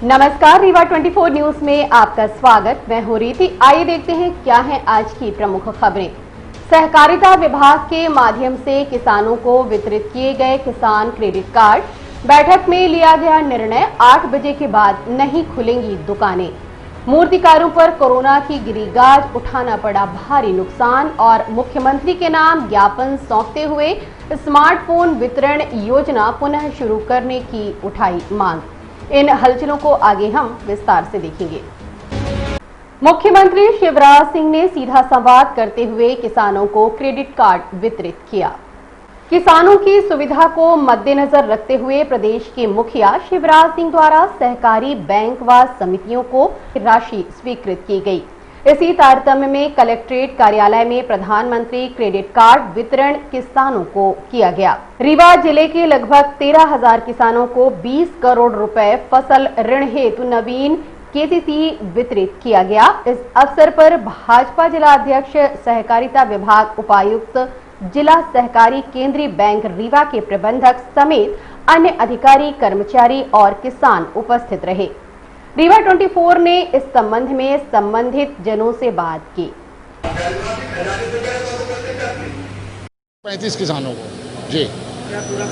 नमस्कार, रीवा 24 न्यूज में आपका स्वागत। मैं हूं रीति। आइए देखते हैं क्या है आज की प्रमुख खबरें। सहकारिता विभाग के माध्यम से किसानों को वितरित किए गए किसान क्रेडिट कार्ड। बैठक में लिया गया निर्णय, 8 बजे के बाद नहीं खुलेंगी दुकानें। मूर्तिकारों पर कोरोना की गिरी गाज, उठाना पड़ा भारी नुकसान और मुख्यमंत्री के नाम ज्ञापन सौंपते हुए स्मार्टफोन वितरण योजना पुनः शुरू करने की उठाई मांग। इन हलचलों को आगे हम विस्तार से देखेंगे। मुख्यमंत्री शिवराज सिंह ने सीधा संवाद करते हुए किसानों को क्रेडिट कार्ड वितरित किया। किसानों की सुविधा को मद्देनजर रखते हुए प्रदेश के मुखिया शिवराज सिंह द्वारा सहकारी बैंक व समितियों को राशि स्वीकृत की गई। इसी तारतम्य में कलेक्ट्रेट कार्यालय में प्रधानमंत्री क्रेडिट कार्ड वितरण किसानों को किया गया। रीवा जिले के लगभग 13,000 किसानों को 20 करोड़ रुपए फसल ऋण हेतु नवीन केसीसी वितरित किया गया। इस अवसर पर भाजपा जिला अध्यक्ष, सहकारिता विभाग उपायुक्त, जिला सहकारी केंद्रीय बैंक रीवा के प्रबंधक समेत अन्य अधिकारी, कर्मचारी और किसान उपस्थित रहे। रीवा 24 ने इस संबंध में संबंधित जनों से बात की। 35 किसानों को जी क्या पूरा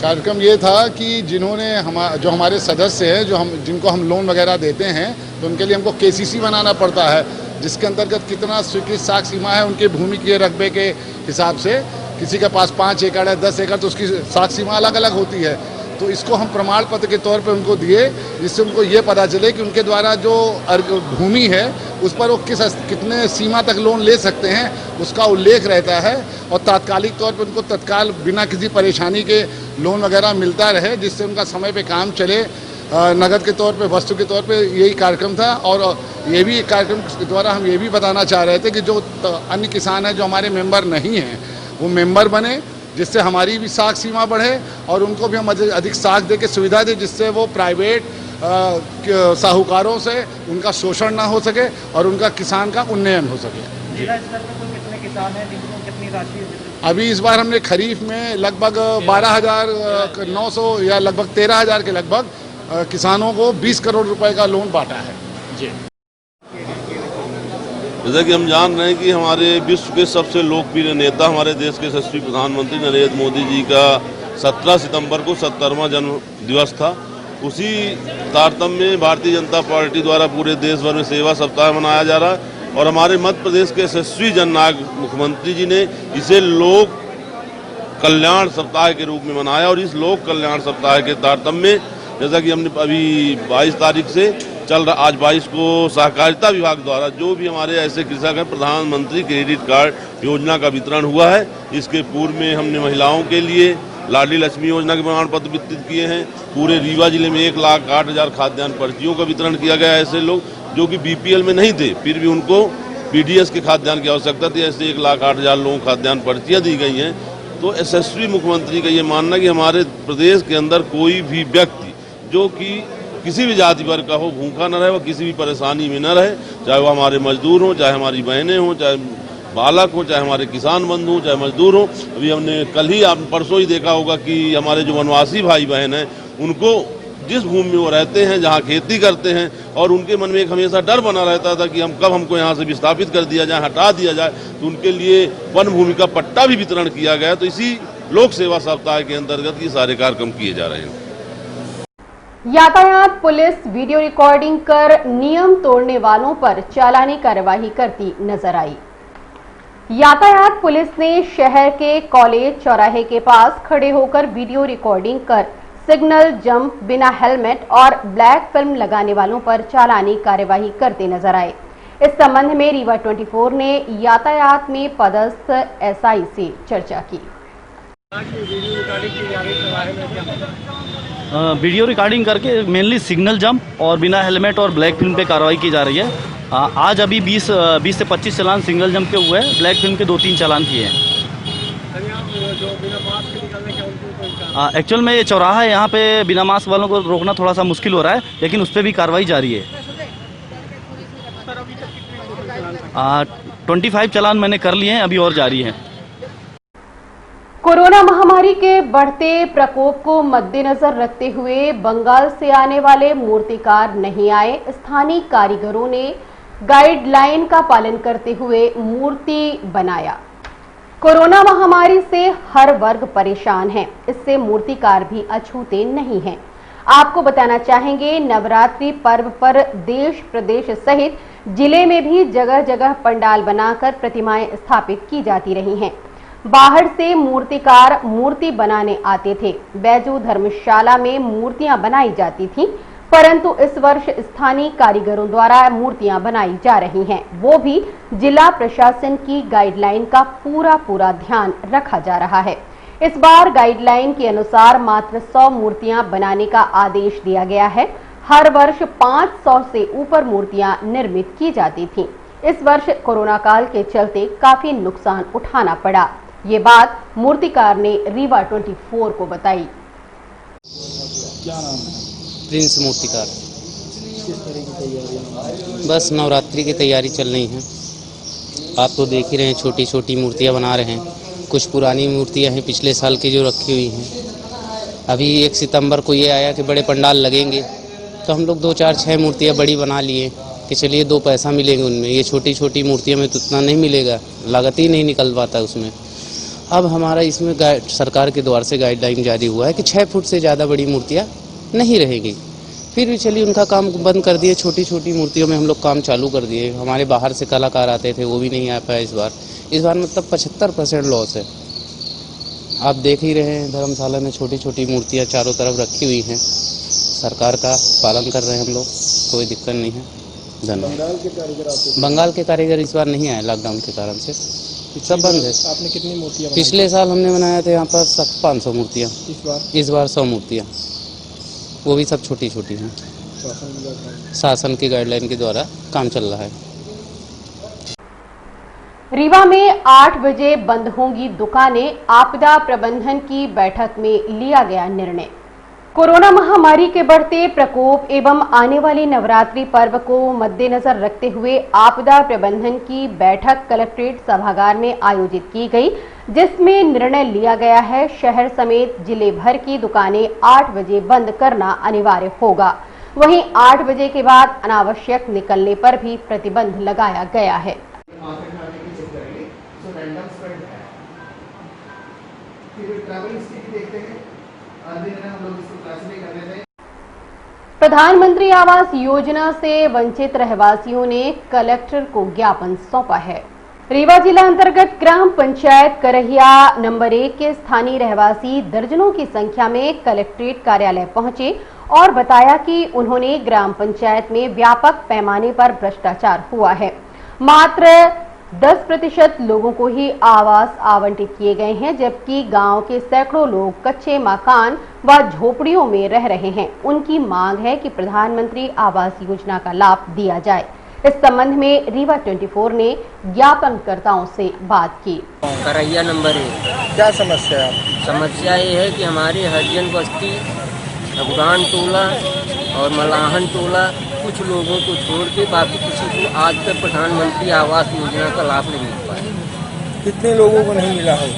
कार्यक्रम ये था कि जिन्होंने जो हमारे सदस्य हैं, जिनको हम लोन वगैरह देते हैं, तो उनके लिए हमको केसीसी बनाना पड़ता है, जिसके अंतर्गत कितना स्वीकृत साख सीमा है उनके भूमि के रकबे के हिसाब से। किसी के पास 5 एकड़ है, 10 एकड़, तो उसकी साख सीमा अलग अलग होती है। तो इसको हम प्रमाण पत्र के तौर पे उनको दिए, जिससे उनको ये पता चले कि उनके द्वारा जो भूमि है उस पर वो कितने सीमा तक लोन ले सकते हैं, उसका उल्लेख रहता है। और तात्कालिक तौर पे उनको तत्काल बिना किसी परेशानी के लोन वगैरह मिलता रहे, जिससे उनका समय पे काम चले, नगद के तौर पे, वस्तु के तौर पे। यही कार्यक्रम था। और ये भी कार्यक्रम के द्वारा हम ये भी बताना चाह रहे थे कि जो अन्य किसान हैं जो हमारे मेंबर नहीं हैं, वो मेंबर बने, जिससे हमारी भी साख सीमा बढ़े और उनको भी हम अधिक साख दे के सुविधा दें, जिससे वो प्राइवेट साहूकारों से उनका शोषण ना हो सके और उनका किसान का उन्नयन हो सके। जिला स्तर पर तो कितने किसान हैं, जिनको कितनी राशि? अभी इस बार हमने खरीफ में लगभग 12,900 या लगभग 13,000 के लगभग किसानों को 20 करोड़ रुपए का लोन बांटा है जी। जैसा कि हम जान रहे हैं कि हमारे विश्व के सबसे लोकप्रिय नेता, हमारे देश के यशस्वी प्रधानमंत्री नरेंद्र मोदी जी का 17 सितंबर को 70वां जन्म दिवस था। उसी तारतम्य में भारतीय जनता पार्टी द्वारा पूरे देश भर में सेवा सप्ताह मनाया जा रहा है और हमारे मध्य प्रदेश के यशस्वी जननायक मुख्यमंत्री जी ने इसे लोक कल्याण सप्ताह के रूप में मनाया। और इस लोक कल्याण सप्ताह के तारतम्य में जैसा कि हमने अभी 22 तारीख से चल रहा, आज 22 को सहकारिता विभाग द्वारा जो भी हमारे ऐसे कृषक हैं, प्रधानमंत्री क्रेडिट कार्ड योजना का वितरण हुआ है। इसके पूर्व में हमने महिलाओं के लिए लाडली लक्ष्मी योजना के प्रमाण पत्र वितरित किए हैं। पूरे रीवा जिले में 1,08,000 खाद्यान्न पर्चियों का वितरण किया गया है। ऐसे लोग जो कि बीपीएल में नहीं थे, फिर भी उनको पीडीएस के खाद्यान्न की आवश्यकता थी, ऐसे 1,08,000 लोगों को खाद्यान्न पर्चियाँ दी गई हैं। तो यशस्वी मुख्यमंत्री का ये मानना कि हमारे प्रदेश के अंदर कोई भी व्यक्ति जो कि किसी भी जाति वर्ग का हो, भूखा न रहे, वो किसी भी परेशानी में न रहे, चाहे वो हमारे मजदूर हों, चाहे हमारी बहनें हों, चाहे बालक हों, चाहे हमारे किसान बंधु हों, चाहे मजदूर हों। अभी हमने कल ही परसों ही देखा होगा कि हमारे जो वनवासी भाई बहन हैं, उनको जिस भूमि में वो रहते हैं, जहाँ खेती करते हैं, और उनके मन में एक हमेशा डर बना रहता था कि हमको यहाँ से विस्थापित कर दिया जाए, हटा दिया जाए, तो उनके लिए वन भूमि का पट्टा भी वितरण किया गया। तो इसी लोक सेवा सप्ताह के अंतर्गत ये सारे कार्यक्रम किए जा रहे हैं। यातायात पुलिस वीडियो रिकॉर्डिंग कर नियम तोड़ने वालों पर चालानी कार्यवाही करती नजर आई। यातायात पुलिस ने शहर के कॉलेज चौराहे के पास खड़े होकर वीडियो रिकॉर्डिंग कर सिग्नल जंप, बिना हेलमेट और ब्लैक फिल्म लगाने वालों पर चालानी कार्यवाही करते नजर आए। इस संबंध में रीवा 24 ने यातायात में पदस्थ एसआई से चर्चा की। वीडियो रिकॉर्डिंग करके मेनली सिग्नल जंप और बिना हेलमेट और ब्लैक फिल्म पे कार्रवाई की जा रही है। आज अभी 20 से 25 चालान सिग्नल जंप के हुए हैं, ब्लैक फिल्म के 2-3 चालान किए हैं। एक्चुअल में ये चौराहा है, यहाँ पे बिना मास्क वालों को रोकना थोड़ा सा मुश्किल हो रहा है, लेकिन उस पर भी कार्रवाई जारी है। 25 चालान मैंने कर लिए हैं, अभी और जारी है। कोरोना महामारी के बढ़ते प्रकोप को मद्देनजर रखते हुए बंगाल से आने वाले मूर्तिकार नहीं आए। स्थानीय कारीगरों ने गाइडलाइन का पालन करते हुए मूर्ति बनाया। कोरोना महामारी से हर वर्ग परेशान है, इससे मूर्तिकार भी अछूते नहीं हैं। आपको बताना चाहेंगे, नवरात्रि पर्व पर देश प्रदेश सहित जिले में भी जगह जगह पंडाल बनाकर प्रतिमाएं स्थापित की जाती रही हैं। बाहर से मूर्तिकार मूर्ति बनाने आते थे। बैजू धर्मशाला में मूर्तियां बनाई जाती थीं, परंतु इस वर्ष स्थानीय कारीगरों द्वारा मूर्तियां बनाई जा रही हैं। वो भी जिला प्रशासन की गाइडलाइन का पूरा ध्यान रखा जा रहा है। इस बार गाइडलाइन के अनुसार मात्र 100 मूर्तियां बनाने का आदेश दिया गया है। हर वर्ष 500 से ऊपर मूर्तियां निर्मित की जाती थीं। इस वर्ष कोरोना काल के चलते काफी नुकसान उठाना पड़ा। ये बात मूर्तिकार ने रीवा 24 को बताई। क्या नाम है? प्रिंस मूर्तिकार। किस तरह की तैयारियां? बस नवरात्रि की तैयारी चल रही है। आप तो देख ही रहे हैं, छोटी छोटी मूर्तियां बना रहे हैं। कुछ पुरानी मूर्तियां हैं पिछले साल की जो रखी हुई हैं। अभी 1 सितंबर को ये आया कि बड़े पंडाल लगेंगे, तो हम लोग 2, 4, 6 मूर्तियां बड़ी बना लिए कि चलिए 2 पैसा मिलेंगे उनमें। ये छोटी छोटी मूर्तियों में तो उतना नहीं मिलेगा, लागत ही नहीं निकल पाता उसमें। अब हमारा इसमें सरकार के द्वार से गाइडलाइन जारी हुआ है कि 6 फुट से ज़्यादा बड़ी मूर्तियाँ नहीं रहेगी। फिर भी चलिए उनका काम बंद कर दिए, छोटी छोटी मूर्तियों में हम लोग काम चालू कर दिए। हमारे बाहर से कलाकार आते थे, वो भी नहीं आ पाए इस बार मतलब 75% लॉस है। आप देख ही रहे हैं, धर्मशाला में छोटी छोटी मूर्तियाँ चारों तरफ रखी हुई हैं। सरकार का पालन कर रहे हैं हम लोग, कोई दिक्कत नहीं है। धन्यवाद। बंगाल के कारीगर इस बार नहीं आए, लॉकडाउन के कारण से सब बंद है। आपने कितनी मूर्तियां? पिछले साल हमने बनाया था यहाँ पर 500 मूर्तियाँ। इस बार 100 मूर्तियाँ, वो भी सब छोटी छोटी हैं। शासन की गाइडलाइन के द्वारा काम चल रहा है। रीवा में 8 बजे बंद होंगी दुकानें। आपदा प्रबंधन की बैठक में लिया गया निर्णय। कोरोना महामारी के बढ़ते प्रकोप एवं आने वाली नवरात्रि पर्व को मद्देनजर रखते हुए आपदा प्रबंधन की बैठक कलेक्ट्रेट सभागार में आयोजित की गई, जिसमें निर्णय लिया गया है शहर समेत जिले भर की दुकानें 8 बजे बंद करना अनिवार्य होगा। वहीं 8 बजे के बाद अनावश्यक निकलने पर भी प्रतिबंध लगाया गया है। प्रधानमंत्री आवास योजना से वंचित रहवासियों ने कलेक्टर को ज्ञापन सौंपा है। रीवा जिला अंतर्गत ग्राम पंचायत करहिया नंबर 1 के स्थानीय रहवासी दर्जनों की संख्या में कलेक्ट्रेट कार्यालय पहुंचे और बताया कि उन्होंने ग्राम पंचायत में व्यापक पैमाने पर भ्रष्टाचार हुआ है। मात्र 10% लोगों को ही आवास आवंटित किए गए हैं, जबकि गांव के सैकड़ों लोग कच्चे मकान व झोपड़ियों में रह रहे हैं। उनकी मांग है कि प्रधानमंत्री आवास योजना का लाभ दिया जाए। इस संबंध में रीवा 24 ने ज्ञापनकर्ताओं से बात की। करहिया नंबर 1। क्या समस्या है? समस्या ये है कि हमारे हरिजन बस्ती, अफगान टोला और मलाहन टोला कुछ लोगों को छोड़ के बाकी किसी को आज तक प्रधानमंत्री आवास योजना का लाभ नहीं मिल पाया। कितने लोगों को नहीं मिला है?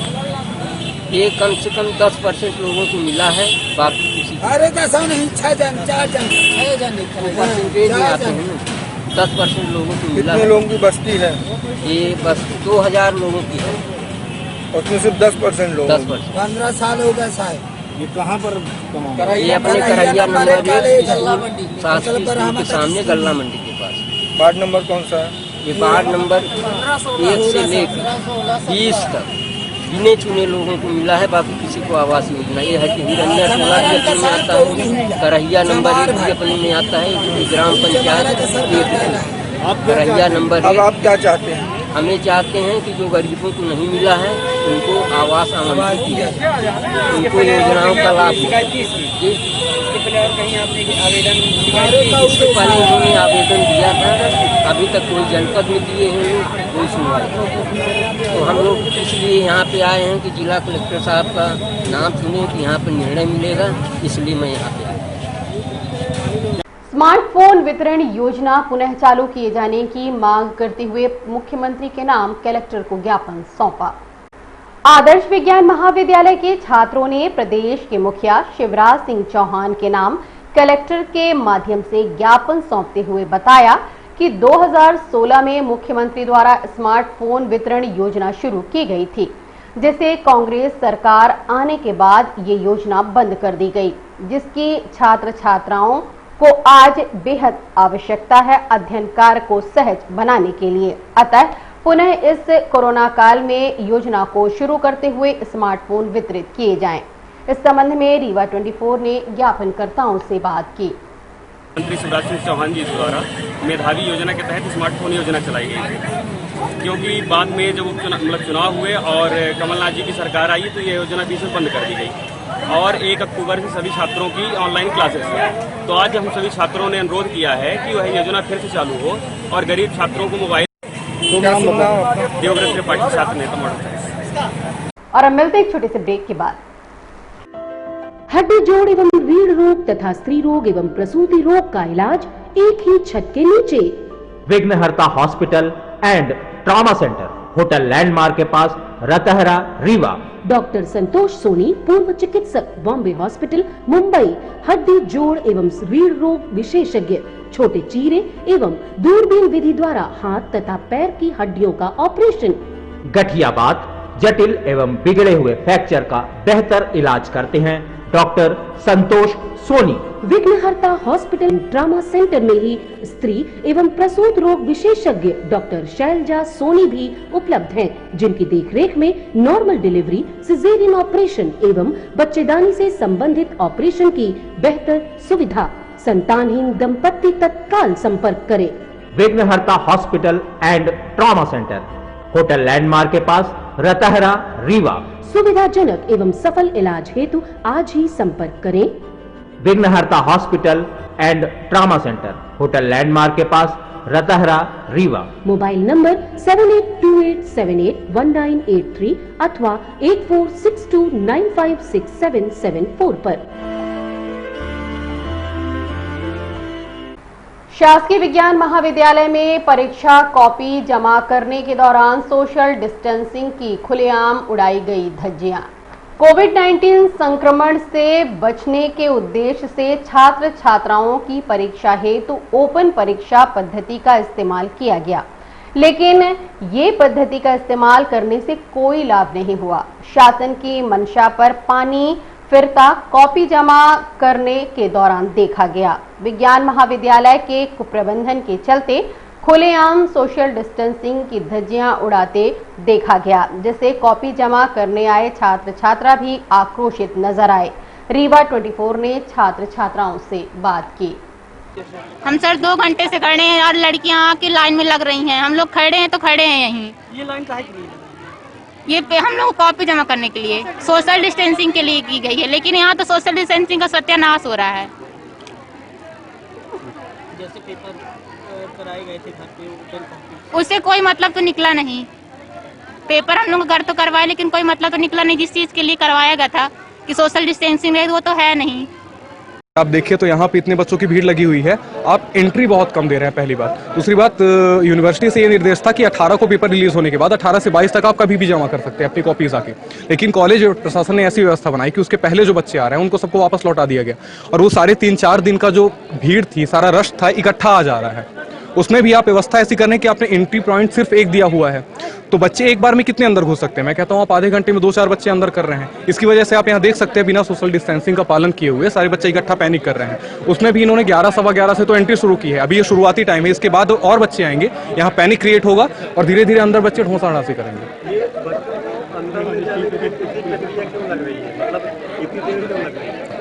ये कम से कम 10% लोगों को मिला है, बाकी किसी को नहीं। 6 जन 4 जन परसेंटेज में आते हैं। 10% लोगों को मिला। कितने लोगों की बस्ती है? ये बस 2000 लोगों की है। उसमें सिर्फ 10% लोग। 10%। 15 साल हो गए साहब। ये कहाँ पर? ये अपने करहिया नंबर 1 शासकीय स्कूल के सामने गल्ला मंडी के पास। वार्ड नंबर कौन सा है? ये वार्ड नंबर 1 से लेकर 20 तक गिने चुने लोगों को मिला है, बाकी किसी को आवास योजना। ये है कि हिरण्या टोला भी अपने में आता है, करहिया नंबर 1 भी अपने में आता है, ग्राम पंचायत करहिया नंबर 1। अब आप क्या चाहते हैं? हमें चाहते हैं कि जो गरीबों को नहीं मिला है उनको आवास आवंटित किया जाए, उनको योजनाओं का लाभ। इससे पहले उन्होंने आवेदन दिया था, अभी तक कोई जनपद में दिए हैं, कोई सुनवाई। तो हम लोग इसलिए यहाँ पे आए हैं कि जिला कलेक्टर साहब का नाम सुने कि यहाँ पर निर्णय मिलेगा, इसलिए मैं यहाँ पे आया। स्मार्टफोन वितरण योजना पुनः चालू किए जाने की मांग करते हुए मुख्यमंत्री के नाम कलेक्टर को ज्ञापन सौंपा। आदर्श विज्ञान महाविद्यालय के छात्रों ने प्रदेश के मुखिया शिवराज सिंह चौहान के नाम कलेक्टर के माध्यम से ज्ञापन सौंपते हुए बताया कि 2016 में मुख्यमंत्री द्वारा स्मार्टफोन वितरण योजना शुरू की गई थी, जिसे कांग्रेस सरकार आने के बाद ये योजना बंद कर दी गई, जिसकी छात्र छात्राओं को आज बेहद आवश्यकता है अध्ययन कार्य को सहज बनाने के लिए। अतः पुनः इस कोरोना काल में योजना को शुरू करते हुए स्मार्टफोन वितरित किए जाएं। इस संबंध में रीवा 24 ने ज्ञापनकर्ताओं से बात की। मंत्री शिवराज सिंह चौहान जी द्वारा मेधावी योजना के तहत स्मार्टफोन योजना चलाई गई थी, क्योंकि बाद में जब चुनाव हुए और कमलनाथ जी की सरकार आई तो ये योजना बीच में बंद कर दी गई और 1 अक्टूबर से सभी छात्रों की ऑनलाइन क्लासेस हुई। तो आज हम सभी छात्रों ने अनुरोध किया है कि वह योजना फिर से चालू हो और गरीब छात्रों को मोबाइल। देवव्रत त्रिपाठी छात्र नेता मॉडल। और अब मिलते एक छोटे से ब्रेक के बाद। हड्डी जोड़ एवं रीढ़ रोग तथा स्त्री रोग एवं प्रसूति रोग का इलाज एक ही छत के नीचे। विघ्नहर्ता hospital and trauma centre, hotel landmark के पास, रतहरा, रीवा। डॉक्टर संतोष सोनी, पूर्व चिकित्सक, बॉम्बे हॉस्पिटल, मुंबई। हड्डी जोड़ एवं रीढ़ रोग विशेषज्ञ, छोटे चीरे एवं दूरबीन विधि द्वारा हाथ तथा पैर की हड्डियों का ऑपरेशन। गठियाबात, जटिल एवं बिगड़े हुए फ्रैक्चर का बेहतर इलाज करते हैं डॉक्टर संतोष सोनी। विघ्नहर्ता हॉस्पिटल ट्रॉमा सेंटर में ही स्त्री एवं प्रसूत रोग विशेषज्ञ डॉक्टर शैलजा सोनी भी उपलब्ध हैं, जिनकी देखरेख में नॉर्मल डिलीवरी, सिजेरियन ऑपरेशन एवं बच्चेदानी से संबंधित ऑपरेशन की बेहतर सुविधा। संतानहीन दंपत्ति तत्काल संपर्क करें। विघ्नहर्ता hospital and trauma centre, hotel landmark के पास, रतहरा, रीवा। सुविधाजनक एवं सफल इलाज हेतु आज ही संपर्क करें। विघ्नहर्ता hospital and trauma centre, hotel landmark के पास, रतहरा, रीवा। मोबाइल नंबर 7828781983 अथवा 8462956774 पर। शासकीय विज्ञान महाविद्यालय में परीक्षा कॉपी जमा करने के दौरान सोशल डिस्टेंसिंग की खुलेआम उड़ाई गई धज्जियां। कोविड-19 संक्रमण से बचने के उद्देश्य से छात्र छात्राओं की परीक्षा हेतु ओपन परीक्षा पद्धति का इस्तेमाल किया गया, लेकिन ये पद्धति का इस्तेमाल करने से कोई लाभ नहीं हुआ। शासन की मंशा पर पानी फिरता कॉपी जमा करने के दौरान देखा गया। विज्ञान महाविद्यालय के कुप्रबंधन के चलते खुलेआम सोशल डिस्टेंसिंग की धज्जियां उड़ाते देखा गया, जिससे कॉपी जमा करने आए छात्र छात्रा भी आक्रोशित नजर आए। रीवा 24 ने छात्र छात्राओं से बात की। हम सर 2 घंटे से खड़े हैं और लड़कियां आके लाइन में लग रही हैं। हम लोग खड़े हैं तो खड़े हैं यहीं। ये लाइन काहे की है? ये पे हम लोग कॉपी जमा करने के लिए सोशल डिस्टेंसिंग के लिए की गई है, लेकिन यहाँ तो सोशल डिस्टेंसिंग का सत्यानाश हो रहा है। जैसे पेपर कराए गए थे घर पे ओपन कॉपी, उससे कोई मतलब तो निकला नहीं। पेपर हम लोग घर तो करवाए, लेकिन कोई मतलब तो निकला नहीं। जिस चीज के लिए करवाया गया था कि सोशल डिस्टेंसिंग है, वो तो है नहीं। आप देखिए तो यहाँ पे इतने बच्चों की भीड़ लगी हुई है, आप एंट्री बहुत कम दे रहे हैं, पहली बात। दूसरी बात, यूनिवर्सिटी से ये निर्देश था कि 18 को पेपर रिलीज होने के बाद 18 से 22 तक आप कभी भी जमा कर सकते हैं अपनी कॉपीज आके, लेकिन कॉलेज प्रशासन ने ऐसी व्यवस्था बनाई कि उसके पहले जो बच्चे आ रहे हैं उनको सबको वापस लौटा दिया गया, और वो सारे 3-4 दिन का जो भीड़ थी, सारा रश था, इकट्ठा आ जा रहा है। उसमें भी आप व्यवस्था ऐसी करने कि आपने एंट्री पॉइंट सिर्फ एक दिया हुआ है, तो बच्चे एक बार में कितने अंदर घुस सकते हैं? मैं कहता हूँ आप आधे घंटे में 2-4 बच्चे अंदर कर रहे हैं। इसकी वजह से आप यहाँ देख सकते हैं बिना सोशल डिस्टेंसिंग का पालन किए हुए सारे बच्चे इकट्ठा पैनिक कर रहे हैं। उसमें भी इन्होंने 11-11:15 से तो एंट्री शुरू की है। अभी ये शुरुआती टाइम है, इसके बाद और बच्चे आएंगे, यहाँ पैनिक क्रिएट होगा और धीरे धीरे अंदर बच्चे ढोंसाढ़ासी करेंगे।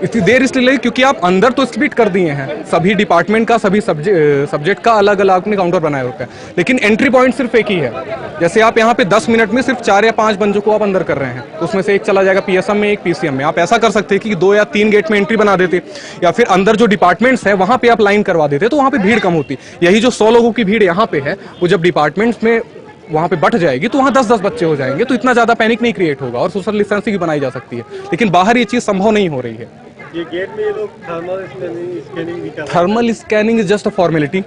इतनी देर इसलिए लगी क्योंकि आप अंदर तो स्प्लिट कर दिए हैं, सभी डिपार्टमेंट का, सभी सब्जेक्ट का अलग अलग अपने काउंटर बनाए होते हैं, लेकिन एंट्री पॉइंट सिर्फ एक ही है। जैसे आप यहाँ पे 10 मिनट में सिर्फ 4 या 5 बंदों को आप अंदर कर रहे हैं, तो उसमें से एक चला जाएगा पीएसएम में, एक पीसीएम में। आप ऐसा कर सकते हैं कि 2 या 3 गेट में एंट्री बना देते, या फिर अंदर जो डिपार्टमेंट्स है वहाँ पे आप लाइन करवा देते, तो वहाँ पे भीड़ कम होती। यही जो 100 लोगों की भीड़ यहाँ पे है, वो जब डिपार्टमेंट्स में वहाँ पे बढ़ जाएगी तो वहाँ 10-10 बच्चे हो जाएंगे, तो इतना ज्यादा पैनिक नहीं क्रिएट होगा और सोशल डिस्टेंसिंग भी बनाई जा सकती है। लेकिन बाहर ये चीज संभव नहीं हो रही है। ये गेट में ये लोग thermal scanning thermal scanning is just a formality.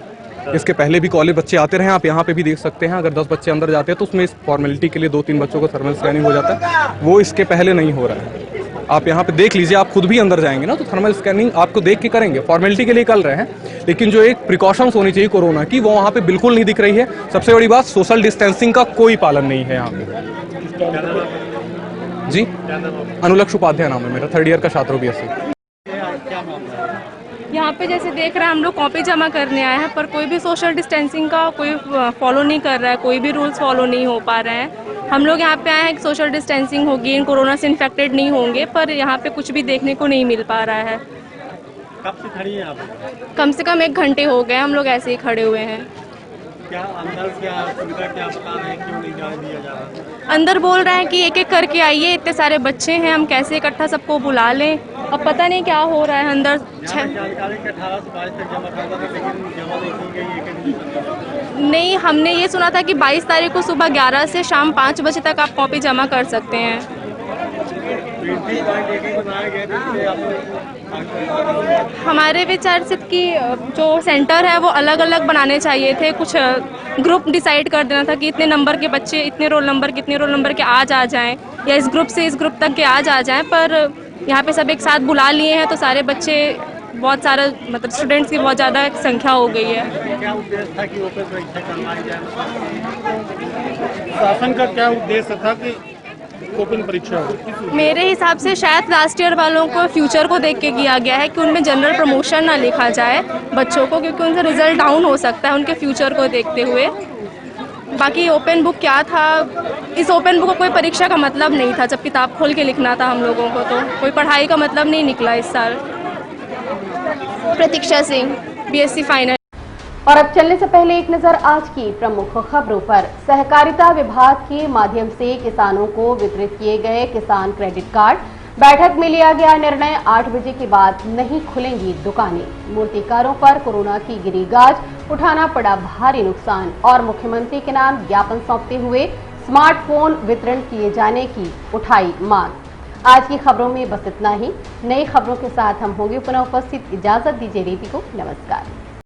इसके पहले भी कॉलेज बच्चे आते रहे, आप यहाँ पे भी देख सकते हैं। अगर 10 बच्चे अंदर जाते हैं तो उसमें इस फॉर्मेलिटी के लिए 2-3 बच्चों को थर्मल स्कैनिंग हो जाता है, वो इसके पहले नहीं हो रहा है। आप यहाँ पे देख लीजिए, आप खुद भी अंदर जाएंगे ना तो थर्मल स्कैनिंग आपको देख के करेंगे, फॉर्मेलिटी के लिए कर रहे हैं, लेकिन जो एक प्रिकॉशंस होनी चाहिए कोरोना की वो वहाँ पे बिल्कुल नहीं दिख रही है। सबसे बड़ी बात, सोशल डिस्टेंसिंग का कोई पालन नहीं है यहाँ पे। जी, अनुलक्ष उपाध्याय नाम है मेरा, 3rd ईयर का छात्र हूँ BSc। यहाँ पे जैसे देख रहे हैं हम लोग कॉपी जमा करने आए हैं, पर कोई भी सोशल डिस्टेंसिंग का कोई फॉलो नहीं कर रहा है, कोई भी रूल्स फॉलो नहीं हो पा रहे हैं। हम लोग यहाँ पे आए हैं कि सोशल डिस्टेंसिंग होगी, कोरोना से इन्फेक्टेड नहीं होंगे, पर यहाँ पे कुछ भी देखने को नहीं मिल पा रहा है। कब से खड़ी हैं आप? कम से कम 1 घंटे हो गए हम लोग ऐसे ही खड़े हुए हैं। क्या अंदर क्या सुविधा क्या बता रहे हैं, क्यों नहीं जाने दिया जा रहा? अंदर बोल रहे हैं कि एक एक करके आइए, इतने सारे बच्चे हैं, हम कैसे इकट्ठा सबको बुला लें। अब पता नहीं क्या हो रहा है अंदर। जानकारी के 18 से 22 तक जमा करना था, लेकिन जमा नहीं की गई। नहीं, हमने ये सुना था कि 22 तारीख को सुबह 11 से शाम 5 बजे तक आप कॉपी जमा कर सकते हैं। हमारे विचार से कि जो सेंटर है वो अलग अलग बनाने चाहिए थे, कुछ ग्रुप डिसाइड कर देना था कि इतने नंबर के बच्चे, इतने रोल नंबर के आज आ जाएं, या इस ग्रुप से इस ग्रुप तक के आज आ जाएं। पर यहाँ पे सब एक साथ बुला लिए हैं तो सारे बच्चे, बहुत सारा मतलब स्टूडेंट्स की बहुत ज़्यादा संख्या हो गई है। क्या उद्देश्य था कि ओपन परीक्षा करवाई जाए? शासन का क्या उद्देश्य था कि ओपन परीक्षा हो? मेरे हिसाब से शायद लास्ट ईयर वालों को फ्यूचर को देख के किया गया है कि उनमें जनरल प्रमोशन ना लिखा जाए बच्चों को, क्योंकि उनका रिजल्ट डाउन हो सकता है उनके फ्यूचर को देखते हुए। बाकी ओपन बुक क्या था, इस ओपन बुक को कोई परीक्षा का मतलब नहीं था, जब किताब खोल के लिखना था हम लोगों को, तो कोई पढ़ाई का मतलब नहीं निकला इस साल। प्रतीक्षा सिंह, BSc फाइनल। और अब चलने से पहले एक नजर आज की प्रमुख खबरों पर। सहकारिता विभाग के माध्यम से किसानों को वितरित किए गए किसान क्रेडिट कार्ड। बैठक में लिया गया निर्णय, 8 बजे के बाद नहीं खुलेंगी दुकानें। मूर्तिकारों पर कोरोना की गिरी गाज, उठाना पड़ा भारी नुकसान। और मुख्यमंत्री के नाम ज्ञापन सौंपते हुए स्मार्टफोन वितरण किए जाने की उठाई मांग। आज की खबरों में बस इतना ही। नई खबरों के साथ हम होंगे पुनः उपस्थित। इजाजत दीजिए रेपी को। नमस्कार।